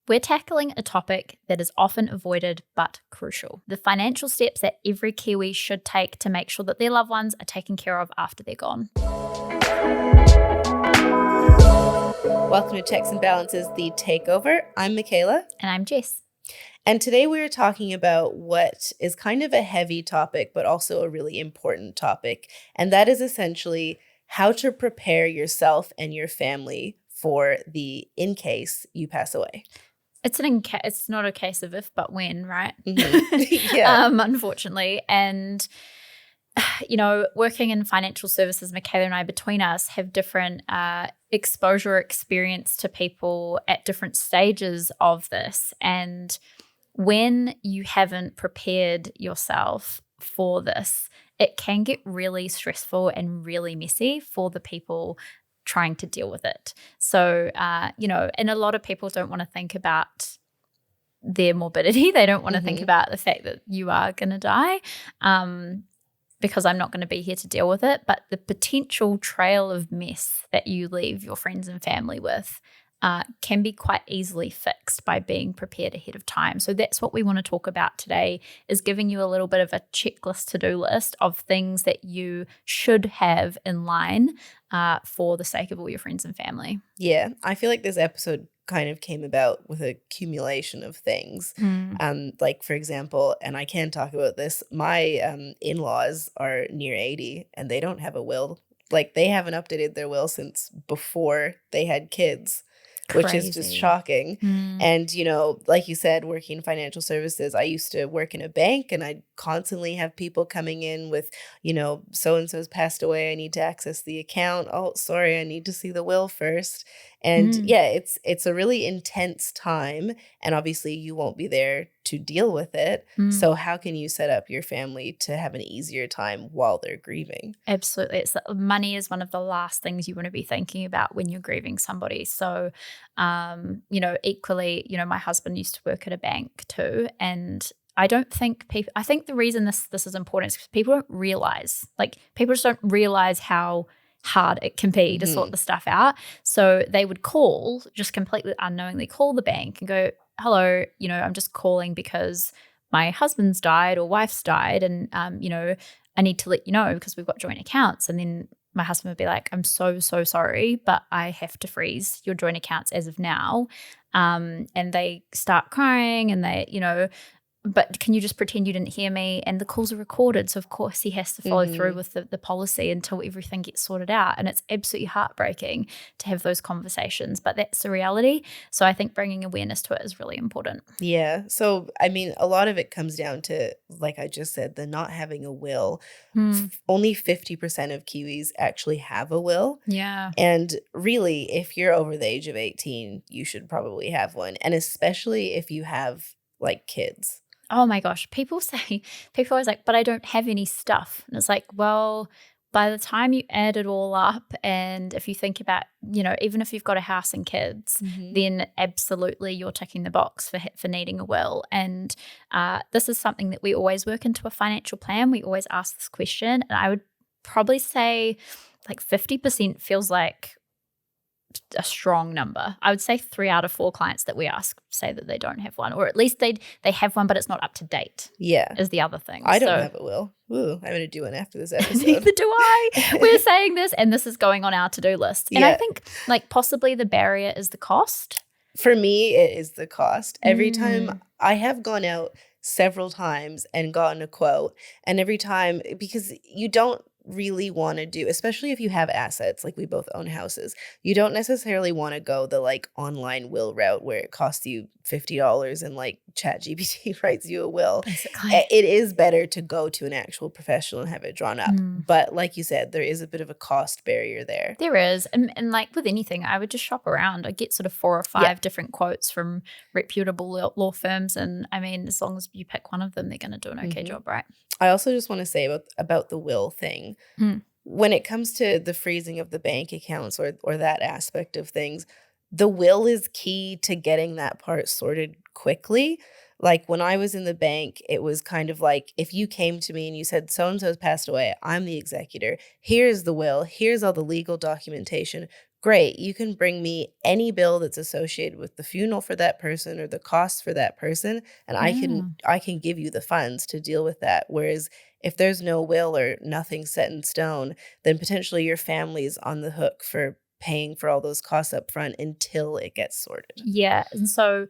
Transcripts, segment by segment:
We're tackling a topic that is often avoided but crucial: the financial steps that every Kiwi should take to make sure that their loved ones are taken care of after they're gone. Welcome to Checks and Balances, the Takeover. I'm Makayla. And I'm Jess. And today we're talking about what is kind of a heavy topic, but also a really important topic. And that is essentially how to prepare yourself and your family for the in case you pass away. It's not a case of if, but when, right? Mm-hmm. Yeah. Unfortunately. And, working in financial services, Makayla and I, between us, have different exposure experience to people at different stages of this. And when you haven't prepared yourself for this, it can get really stressful and really messy for the people trying to deal with it. So, and a lot of people don't want to think about their morbidity. They don't want to think about the fact that you are going to die, because I'm not going to be here to deal with it. But the potential trail of mess that you leave your friends and family with can be quite easily fixed by being prepared ahead of time. So that's what we want to talk about today, is giving you a little bit of a checklist, to-do list of things that you should have in line for the sake of all your friends and family. Yeah, I feel like this episode kind of came about with a accumulation of things. Like, for example, and I can talk about this, my in-laws are near 80 and they don't have a will. Like, they haven't updated their will since before they had kids. Crazy. Which is just shocking. And, like you said, working in financial services, I used to work in a bank and I'd constantly have people coming in with, so-and-so's passed away. I need to access the account. Oh, sorry, I need to see the will first. And it's a really intense time. And obviously you won't be there to deal with it. So how can you set up your family to have an easier time while they're grieving? Absolutely. Money is one of the last things you want to be thinking about when you're grieving somebody. So, equally, my husband used to work at a bank too. And I think the reason this is important is because people don't realize, people just don't realize how hard it can be to sort the stuff out. So they would just completely unknowingly call the bank and go, hello, I'm just calling because my husband's died or wife's died. And, I need to let you know because we've got joint accounts. And then my husband would be like, I'm so sorry, but I have to freeze your joint accounts as of now. And they start crying and they, but can you just pretend you didn't hear me? And the calls are recorded. So, of course, he has to follow through with the policy until everything gets sorted out. And it's absolutely heartbreaking to have those conversations. But that's the reality. So I think bringing awareness to it is really important. Yeah. So, a lot of it comes down to, like I just said, the not having a will. Only 50% of Kiwis actually have a will. Yeah. And really, if you're over the age of 18, you should probably have one. And especially if you have, kids. Oh my gosh, people always like, but I don't have any stuff. And it's like, well, by the time you add it all up, and if you think about, even if you've got a house and kids, then absolutely you're ticking the box for needing a will. And this is something that we always work into a financial plan. We always ask this question. And I would probably say 50% feels like a strong number. I would say 3 out of 4 clients that we ask say that they don't have one, or at least they have one, but it's not up to date. Yeah, is the other thing. I don't have a will. Ooh, I'm going to do one after this episode. Neither do I. We're saying this, and this is going on our to-do list. And I think possibly the barrier is the cost. For me, it is the cost. Every time I have gone out several times and gotten a quote, and every time, because you don't really want to do, especially if you have assets, like we both own houses, you don't necessarily want to go the online will route where it costs you $50 and ChatGPT writes you a will. Basically. It is better to go to an actual professional and have it drawn up. But like you said, there is a bit of a cost barrier there. There is. And like with anything, I would just shop around. I get sort of 4 or 5 different quotes from reputable law firms. And as long as you pick one of them, they're going to do an okay job, right? I also just want to say about the will thing. When it comes to the freezing of the bank accounts or that aspect of things, the will is key to getting that part sorted quickly. Like when I was in the bank, it was kind of like if you came to me and you said, so-and-so's passed away, I'm the executor, here's the will, here's all the legal documentation, great, you can bring me any bill that's associated with the funeral for that person or the cost for that person, and Yeah. I can give you the funds to deal with that. Whereas if there's no will or nothing set in stone, then potentially your family's on the hook for paying for all those costs up front until it gets sorted. Yeah. And so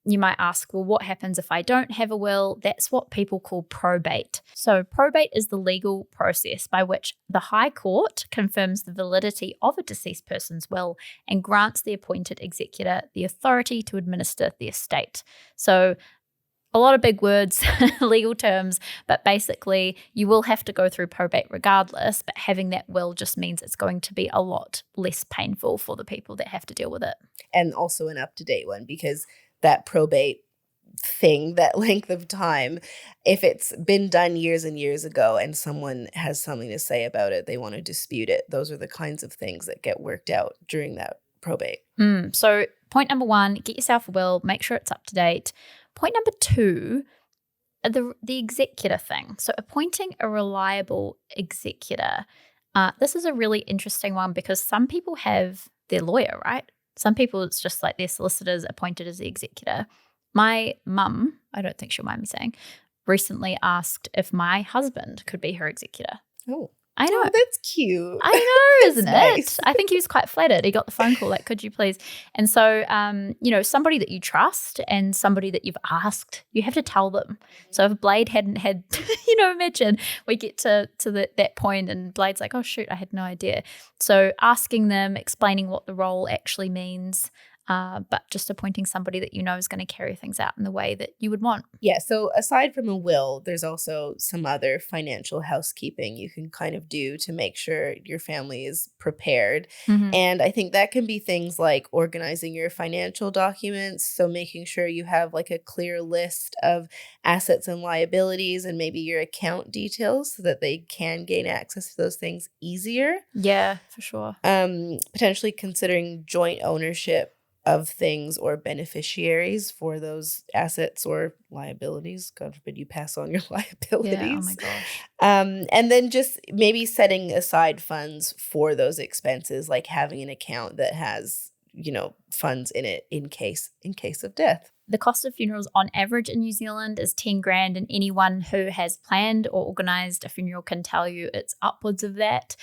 you might ask, well, what happens if I don't have a will? That's what people call probate. So, probate is the legal process by which the High Court confirms the validity of a deceased person's will and grants the appointed executor the authority to administer the estate. So, a lot of big words, legal terms, but basically you will have to go through probate regardless, but having that will just means it's going to be a lot less painful for the people that have to deal with it. And also an up-to-date one, because that probate thing, that length of time, if it's been done years and years ago and someone has something to say about it, they want to dispute it, those are the kinds of things that get worked out during that probate. So point number 1, get yourself a will, make sure it's up to date. Point number 2, the executor thing. So appointing a reliable executor. This is a really interesting one because some people have their lawyer, right? Some people, it's just like their solicitors appointed as the executor. My mum, I don't think she'll mind me saying, recently asked if my husband could be her executor. Oh. I know. Oh, that's cute. I know, isn't nice. it? I think he was quite flattered. He got the phone call, like, could you please? And so, somebody that you trust and somebody that you've asked, you have to tell them. So if Blade hadn't had, imagine we get to that point and Blade's like, oh, shoot, I had no idea. So asking them, explaining what the role actually means, but just appointing somebody that you know is going to carry things out in the way that you would want. Yeah, so aside from a will, there's also some other financial housekeeping you can kind of do to make sure your family is prepared. Mm-hmm. And I think that can be things like organizing your financial documents, so making sure you have like a clear list of assets and liabilities and maybe your account details so that they can gain access to those things easier. Yeah, for sure. Potentially considering joint ownership of things or beneficiaries for those assets or liabilities. God forbid you pass on your liabilities. Yeah, oh my gosh. And then just maybe setting aside funds for those expenses, like having an account that has, funds in it in case of death. The cost of funerals on average in New Zealand is 10 grand, and anyone who has planned or organised a funeral can tell you it's upwards of that.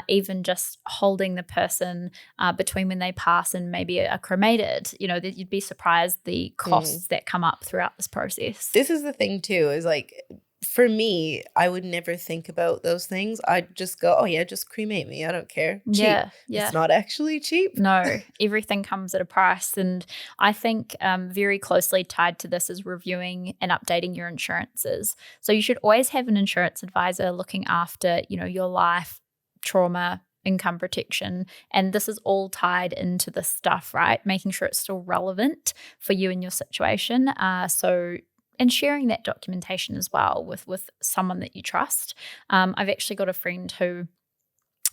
Even just holding the person between when they pass and maybe are cremated, that you'd be surprised the costs that come up throughout this process. This is the thing too, is like, for me, I would never think about those things. I'd just go, oh yeah, just cremate me. I don't care. Cheap. Yeah. It's not actually cheap. No, everything comes at a price. And I think very closely tied to this is reviewing and updating your insurances. So you should always have an insurance advisor looking after, your life, trauma, income protection. And this is all tied into this stuff, right? Making sure it's still relevant for you and your situation. And sharing that documentation as well with someone that you trust. I've actually got a friend who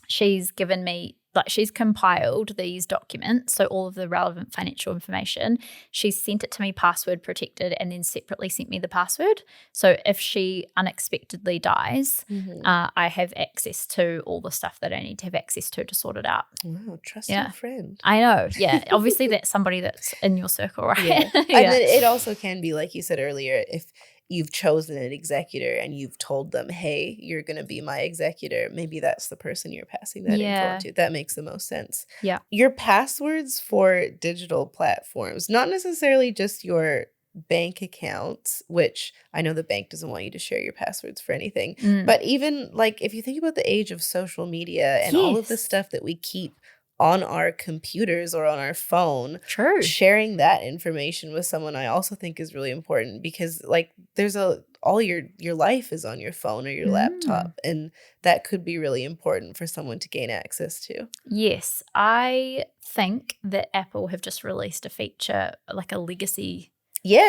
she's given me, she's compiled these documents, so all of the relevant financial information. She's sent it to me password protected and then separately sent me the password. So if she unexpectedly dies, I have access to all the stuff that I need to have access to sort it out. Wow, trust your friend. I know, yeah. Obviously that's somebody that's in your circle, right? Yeah. And then it also can be, like you said earlier, if you've chosen an executor and you've told them, hey, you're going to be my executor, maybe that's the person you're passing that info on to. That makes the most sense. Yeah. Your passwords for digital platforms, not necessarily just your bank accounts, which I know the bank doesn't want you to share your passwords for anything, but even like if you think about the age of social media and all of the stuff that we keep on our computers or on our phone, sharing that information with someone I also think is really important, because like there's all your life is on your phone or your laptop, and that could be really important for someone to gain access to. Yes, I think that Apple have just released a feature, like a legacy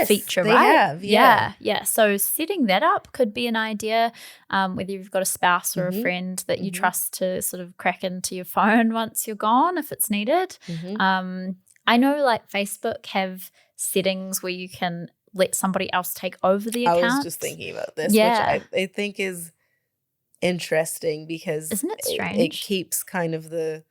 feature, they right? have, yeah. So setting that up could be an idea, whether you've got a spouse or a friend that you trust to sort of crack into your phone once you're gone if it's needed. I know like Facebook have settings where you can let somebody else take over the account. I was just thinking about this, which I think is interesting because isn't it strange? It keeps kind of the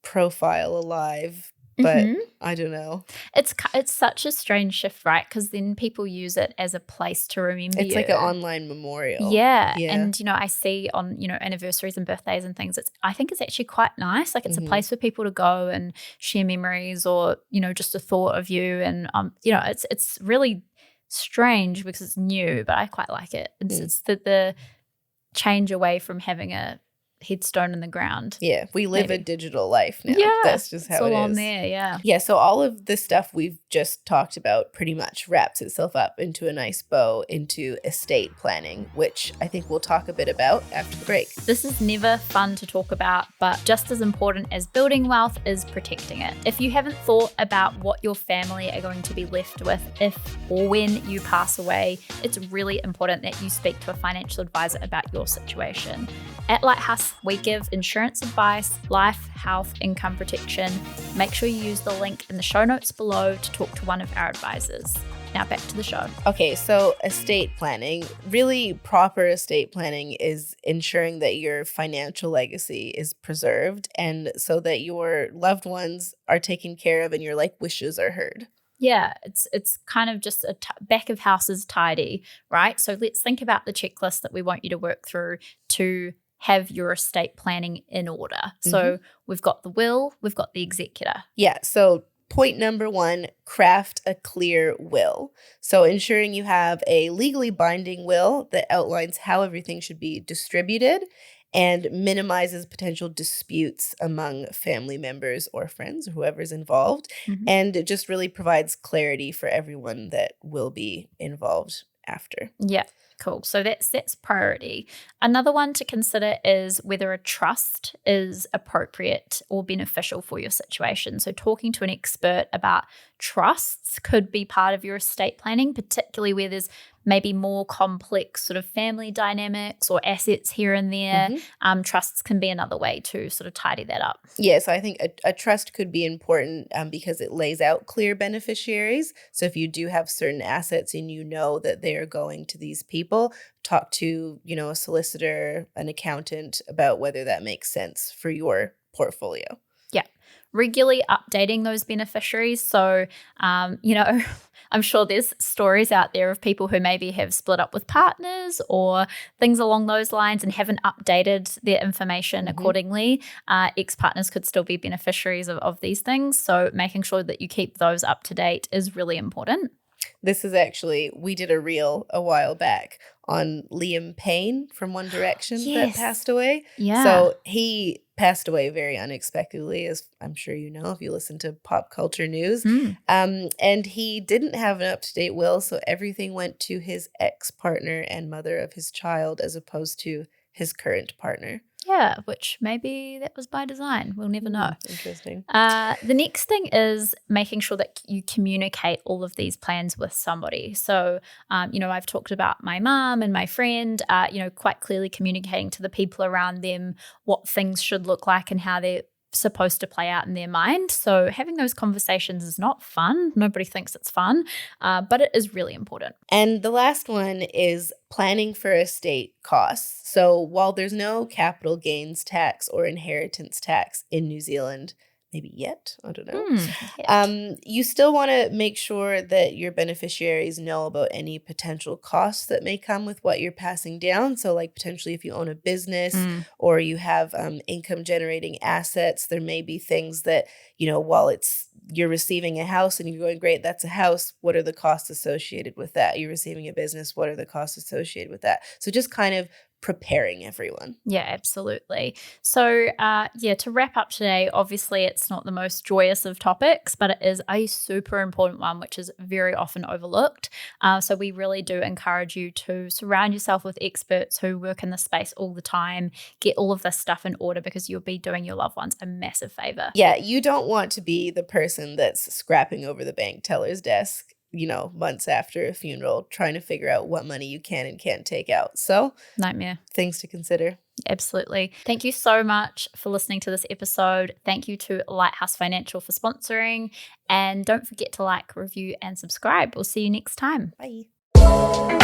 profile alive. But I don't know. It's such a strange shift, right? Because then people use it as a place to remember you. It's like an online memorial. Yeah. And, I see on, anniversaries and birthdays and things, I think it's actually quite nice. Like it's a place for people to go and share memories or, just a thought of you. And, it's really strange because it's new, but I quite like it. It's the change away from having a headstone in the ground. Yeah, we live a digital life now. Yeah, that's just how it's all it is. on there. Yeah. So all of the stuff we've just talked about pretty much wraps itself up into a nice bow into estate planning, which I think we'll talk a bit about after the break. This is never fun to talk about, but just as important as building wealth is protecting it. If you haven't thought about what your family are going to be left with if or when you pass away, it's really important that you speak to a financial advisor about your situation. At Lighthouse, we give insurance advice, life, health, income protection. Make sure you use the link in the show notes below to talk to one of our advisors. Now back to the show. Okay, so estate planning, really proper estate planning is ensuring that your financial legacy is preserved and so that your loved ones are taken care of and your wishes are heard. Yeah, it's kind of just a back of house is tidy, right? So let's think about the checklist that we want you to work through to have your estate planning in order. So we've got the will, we've got the executor. Yeah, so point number 1, craft a clear will. So ensuring you have a legally binding will that outlines how everything should be distributed and minimizes potential disputes among family members or friends or whoever's involved. And it just really provides clarity for everyone that will be involved after. Yeah. Cool. So that's priority. Another one to consider is whether a trust is appropriate or beneficial for your situation. So talking to an expert about trusts could be part of your estate planning, particularly where there's maybe more complex sort of family dynamics or assets here and there. Trusts can be another way to sort of tidy that up. Yeah, so I think a trust could be important because it lays out clear beneficiaries. So if you do have certain assets and you know that they are going to these people, talk to, a solicitor, an accountant about whether that makes sense for your portfolio. Yeah. Regularly updating those beneficiaries. So, I'm sure there's stories out there of people who maybe have split up with partners or things along those lines and haven't updated their information accordingly. Ex-partners could still be beneficiaries of these things. So making sure that you keep those up to date is really important. This is actually, we did a reel a while back on Liam Payne from One Direction that passed away. Yeah. So he passed away very unexpectedly, as I'm sure you know if you listen to pop culture news. And he didn't have an up-to-date will, so everything went to his ex-partner and mother of his child as opposed to his current partner. Yeah, which maybe that was by design. We'll never know. Interesting. The next thing is making sure that you communicate all of these plans with somebody. So, I've talked about my mom and my friend, quite clearly communicating to the people around them what things should look like and how they're supposed to play out in their mind. So having those conversations is not fun. Nobody thinks it's fun, but it is really important. And the last one is planning for estate costs. So while there's no capital gains tax or inheritance tax in New Zealand, maybe yet, I don't know. You still want to make sure that your beneficiaries know about any potential costs that may come with what you're passing down. So potentially if you own a business or you have income generating assets, there may be things that, while you're receiving a house and you're going, great, that's a house. What are the costs associated with that? You're receiving a business. What are the costs associated with that? So just kind of preparing everyone. Yeah, absolutely. So, to wrap up today, obviously it's not the most joyous of topics, but it is a super important one, which is very often overlooked. So we really do encourage you to surround yourself with experts who work in the space all the time, get all of this stuff in order because you'll be doing your loved ones a massive favor. Yeah, you don't want to be the person that's scrapping over the bank teller's desk, months after a funeral, trying to figure out what money you can and can't take out. So, nightmare. Things to consider. Absolutely. Thank you so much for listening to this episode. Thank you to Lighthouse Financial for sponsoring. And don't forget to like, review, and subscribe. We'll see you next time. Bye.